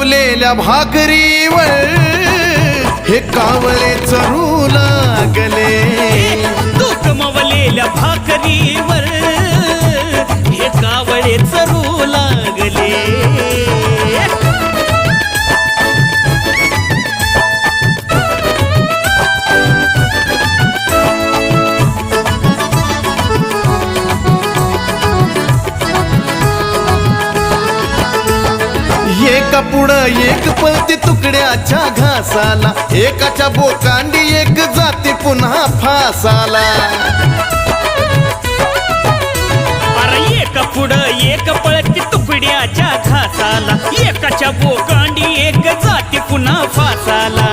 मवलेल्या भाकरीवर हे कावळे चरू लागले. तूक मवलेल्या भाकरीवर हे कावळे चरू लागले. एका पुढं एक पळते तुकड्याच्या घासाला, एकाच्या बोकांडी एक जाते पुन्हा फासाला. अरे एक पुढं एक पळती तुकड्याच्या घासाला, एकाच्या बोकांडी एक जाती पुन्हा फासाला.